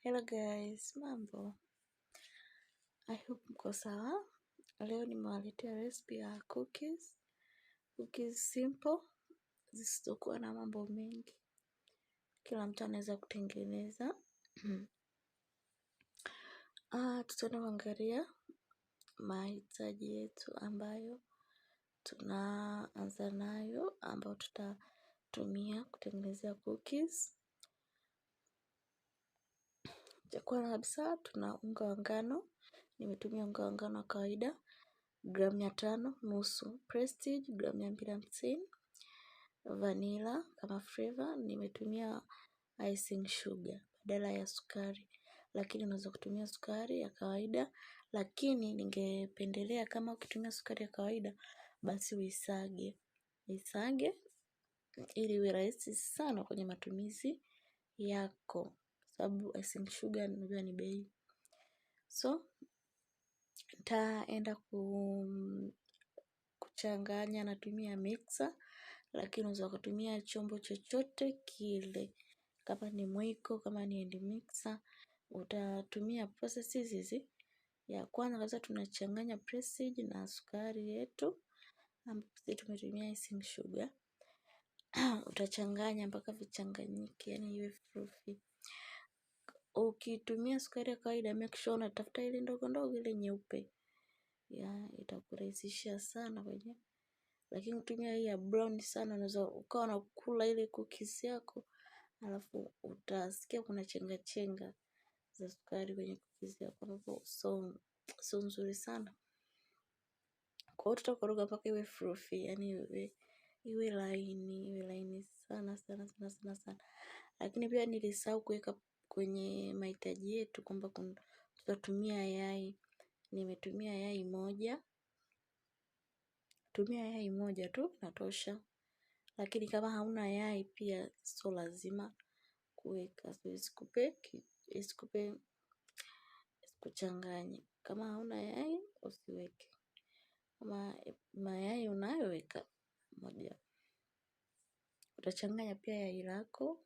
Hello guys, mambo. I hope mko sawa. Leo nimewaletea recipe ya cookies. Cookies simple, zisizokuwa na mambo mengi. Kila mtu anaweza kutengeneza. Tutaenda kuangalia mahitaji yetu ambayo tunaanza nayo, ambayo tutatumia kutengenezea cookies. Cha kwanza kabisa tuna unga wa ngano. Nimetumia unga wa ngano wa kawaida gramu 500, nusu prestige gramu 250, vanila kama flavor. Nimetumia icing sugar badala ya sukari, lakini unaweza kutumia sukari ya kawaida, lakini ningependelea kama ukitumia sukari ya kawaida basi uisage ili iwe rahisi sana kwenye matumizi yako, sababu icing sugar unajua ni bei. So nitaenda kuchanganya, natumia mixer, lakini unaweza kutumia chombo chochote kile, kama ni mwiko, kama ni hand mixer. Utatumia processes hizi. Ya kwanza kabisa tunachanganya prestige na sukari yetu, ambapo tumetumia icing sugar. Utachanganya mpaka vichanganyike, yani iwe fluffy. Ukitumia sukari ya kawaida make sure unatafuta ile ndogo ndogo, ile nyeupe. Itakurahisishia sana kwenye. Lakini ukitumia hii ya brown sana, unaweza ukawa unakula ile cookies yako alafu utasikia kuna chenga za sukari kwenye cookies yako, ambapo so nzuri sana. Kwa hiyo tutakoroga mpaka iwe fluffy, yani iwe laini sana. Lakini pia nilisahau kuweka kwenye mahitaji yetu kwamba tutatumia yai. Nimetumia yai moja. Tumia yai moja tu natosha. Lakini kama hauna yai pia sio lazima kuweka. So isikuchanganye. Kama hauna yai usiweke. Kama mayai unayoweka moja. Utachanganya pia yai lako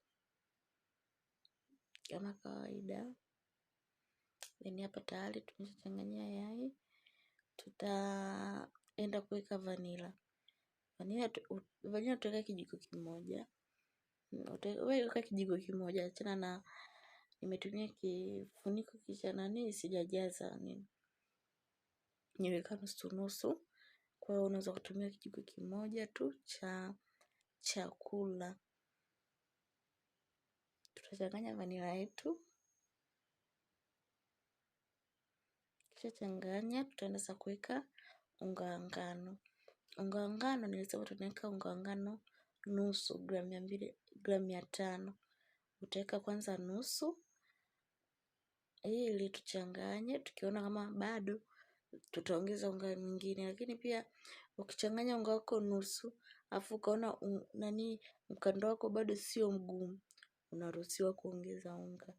kama kawaida. Then hapa tayari tumeshachanganya yai. Tutaenda kuweka vanila. Vanila tutaweka kijiko kimoja. Weka kijiko kimoja. Achana na nimetumia kifuniko kicha sijajaza nini. Niweka nusu. Kwa hiyo unaweza kutumia kijiko kimoja tu cha chakula. Tutachanganya vanila yetu. Kisha changanya, tutaenda sasa kuweka unga wa ngano. Unga wa ngano nilisema tunaweka unga wa ngano nusu, gramu 500. Utaweka kwanza nusu ili tuchanganye, tukiona kama bado tutaongeza unga mwingine. Lakini pia ukichanganya unga wako nusu afu ukaona mkando wako bado sio mgumu, unaruhusiwa kuongeza unga.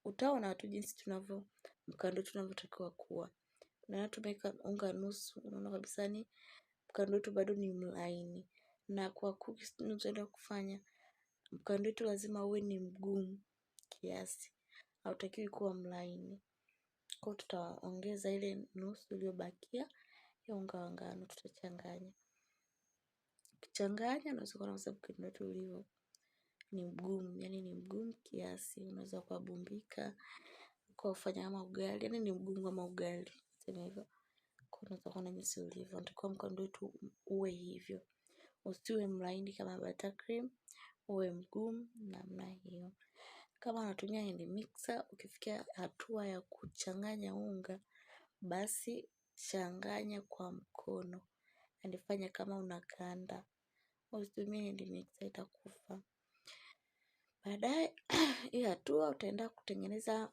Utaona tu jinsi mkando tunavyotakiwa kuwa. Na tumeweka unga nusu, unaona kabisa ni mkando wetu bado ni mlaini. Na kwa cookies tunazoenda kufanya, mkando wetu lazima uwe ni mgumu kiasi, hautakiwi kuwa mlaini. Kwa hiyo tutaongeza ile nusu iliyobakia ya unga wa ngano, tutachanganya. Ukichanganya unaweza kuona sababu mkando wetu ulivyo ni mgumu, yani ni mgumu kiasi, unaweza kubumbika kwa kufanya kama ugali, yani ni mgumu kama ugali. Sema hivyo. Unaweza kuona jinsi ulivyo. Ndiko mkando wetu uwe hivyo. Usiwe mlaini kama buttercream, uwe mgumu namna hiyo. Kama unatumia hand mixer, ukifikia hatua ya kuchanganya unga, basi changanya kwa mkono. Fanya kama unakanda. Usitumie hand mixer, itakufa. Baadaye hii hatua utaenda kutengeneza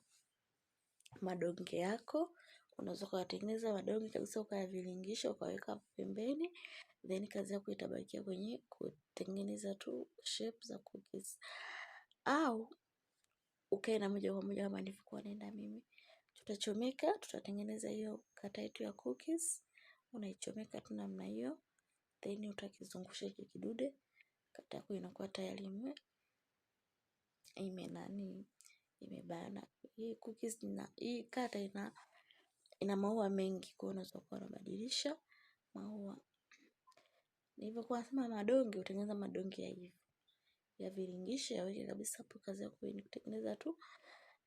madonge yako. Unaweza kutengeneza madonge kabisa ukayaviringisha ukaweka pembeni, then kazi yako itabakia kwenye kutengeneza tu shape za cookies. Au ukaenda moja kwa moja kama nilivyokuwa naenda mimi. Tutachomeka, tutatengeneza hiyo kata yetu ya cookies. Unaichomeka tu namna hiyo, then utakizungusha hiki kidude, kata yako inakuwa tayari imebana. Hii cookies hii kata ina maua mengi, kwa unaweza kuwa unabadilisha maua. Nilivyokuwa nasema madonge, utengeneza madonge ya hivi ya viringisho, yaweke kabisa hapo. Kazi yako ni kutengeneza tu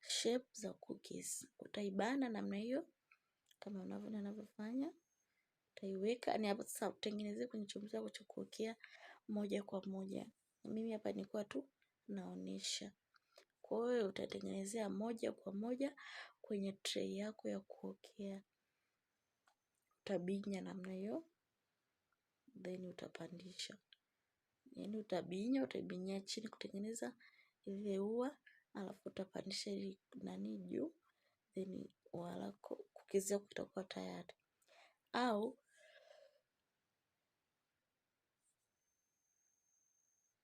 shape za cookies. Utaibana namna hiyo kama unavyofanya. Utaiweka ni hapo sasa utengenezee kwenye chombo chako cha kuokea moja kwa moja. Mimi hapa nilikuwa tu naonesha. Kwa hiyo utatengenezea moja kwa moja kwenye tray yako ya kuokea. Utabinya namna hiyo, then utapandisha. Yaani utabinya chini kutengeneza ile ua, alafu utapandisha ile juu, then wala cookies zako itakuwa tayari. Au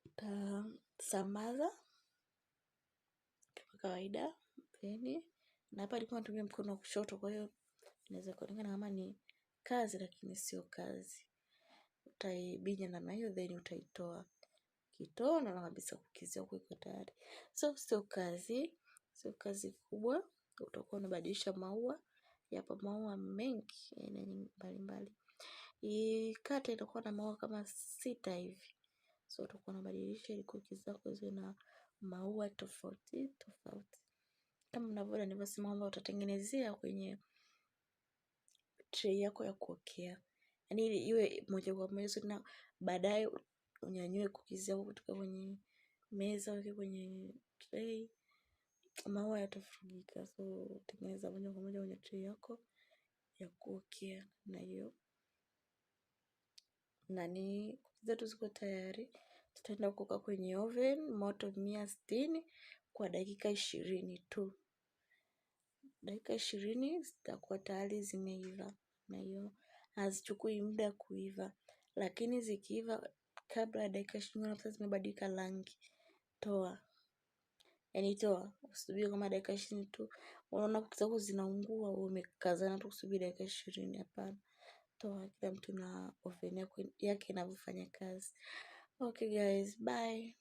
utasambaza kama kawaida, then na hapa nilikuwa natumia mkono wa kushoto, kwa hiyo inaweza kuonekana kama ni kazi lakini sio kazi. Utaibinya namna hiyo, then utaitoa. Ukitoa na kabisa cookies yako iko tayari. So sio kazi kubwa. Utakuwa unabadilisha maua, yapo maua mengi aina mbalimbali. Hii kata itakuwa na maua kama 6 hivi. So utakuwa unabadilisha ili cookies zako ziwe na maua tofauti tofauti. Kama mnavyoona nilivyosema kwamba utatengenezea kwenye tray yako ya kuokea. Yaani ili iwe moja kwa moja, na baadaye unyanyue cookies zako kutoka kwenye meza weke kwenye tray. Maua yatafurika. So tengeneza moja kwa moja kwenye tray yako ya kuokea na hiyo. Cookies zetu ziko tayari. Tutaenda kuoka kwenye oven moto 160 kwa dakika 20 tu. Dakika 20 zitakuwa tayari zimeiva. Na hiyo hazichukui muda kuiva, lakini zikiiva kabla ya dakika 20 zimebadilika rangi, toa. Yaani toa, usubiri kama dakika 20 tu. Unaona cookies zako zinaungua, umekazana tu kusubiri dakika 20, hapana. Toa, kila mtu na oven yake inavyofanya kazi. Okay guys, bye.